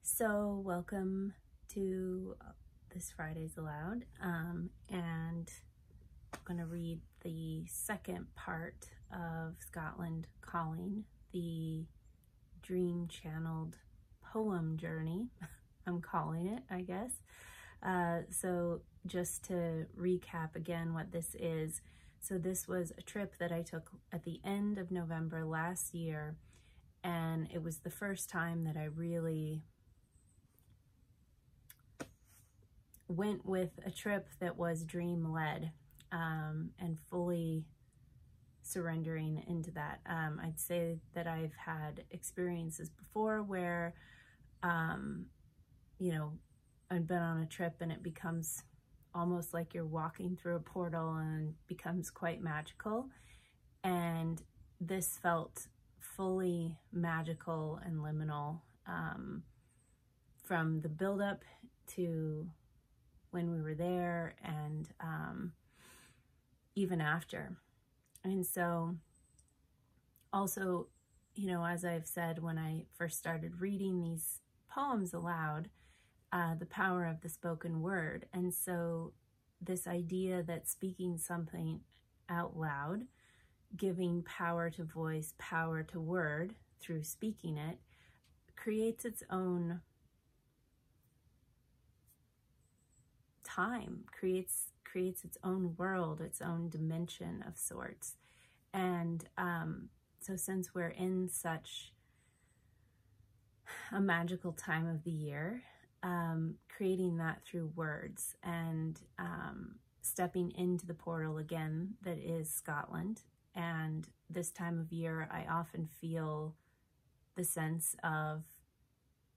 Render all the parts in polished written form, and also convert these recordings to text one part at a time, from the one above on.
So welcome to this Friday's Aloud, and I'm going to read the second part of Scotland Calling, the dream channeled poem journey. I'm calling it, I guess. So just to recap again what this is. So this was a trip that I took at the end of November last year, and it was the first time that I really went with a trip that was dream-led, and fully surrendering into that. I'd say that I've had experiences before where, you know, I've been on a trip and it becomes almost like you're walking through a portal and becomes quite magical. And this felt fully magical and liminal, from the buildup to when we were there and even after. And so also, you know, as I've said when I first started reading these poems aloud, the power of the spoken word. And so this idea that speaking something out loud, giving power to voice, power to word through speaking it, creates its own time, creates its own world, its own dimension of sorts. And so since we're in such a magical time of the year, creating that through words and stepping into the portal again that is Scotland. And this time of year, I often feel the sense of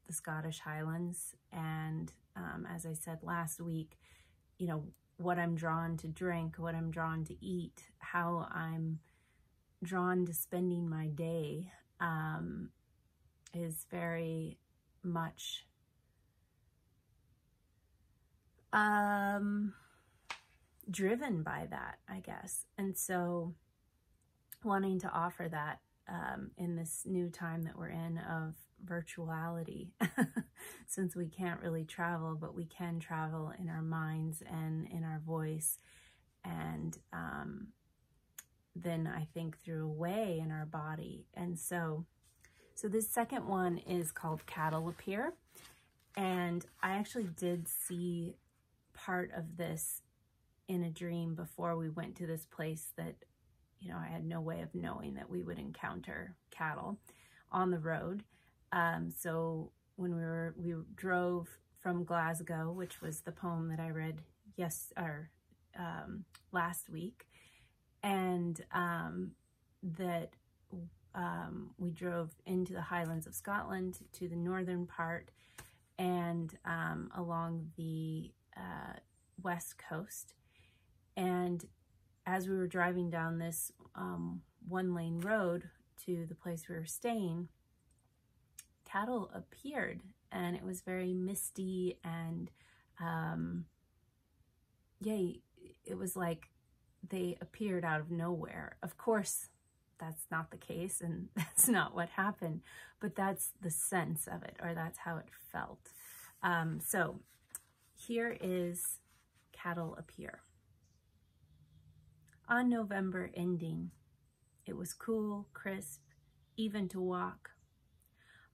the Scottish Highlands. And as I said last week, you know, what I'm drawn to drink, what I'm drawn to eat, how I'm drawn to spending my day is very much driven by that, I guess. And so wanting to offer that in this new time that we're in of virtuality, since we can't really travel, but we can travel in our minds and in our voice, and then I think through a way in our body. And so this second one is called Cattle Appear, and I actually did see part of this in a dream before we went to this place that, you know, I had no way of knowing that we would encounter cattle on the road. So when we drove from Glasgow, which was the poem that I read last week, and that we drove into the Highlands of Scotland to the northern part and along the west coast. And as we were driving down this one-lane road to the place we were staying, cattle appeared, and it was very misty, and yeah, it was like they appeared out of nowhere. Of course, that's not the case, and that's not what happened, but that's the sense of it, or that's how it felt. So here is Cattle Appear. On November ending, it was cool, crisp, even to walk.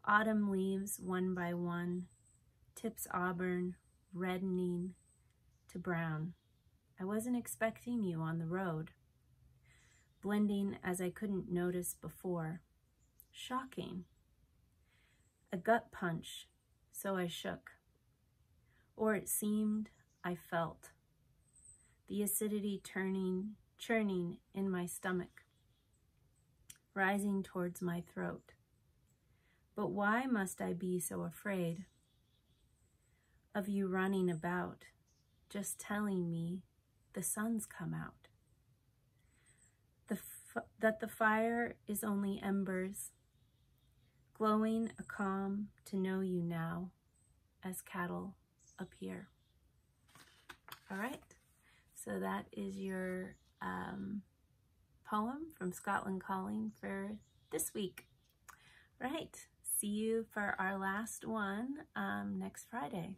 Autumn leaves, one by one, tips auburn, reddening to brown. I wasn't expecting you on the road. Blending as I couldn't notice before. Shocking. A gut punch, so I shook. Or it seemed I felt. The acidity churning in my stomach, rising towards my throat. But why must I be so afraid of you running about, just telling me the sun's come out? That the fire is only embers, glowing a calm to know you now as cattle appear. All right, so that is your poem from Scotland Calling for this week. Right, See you for our last one next Friday.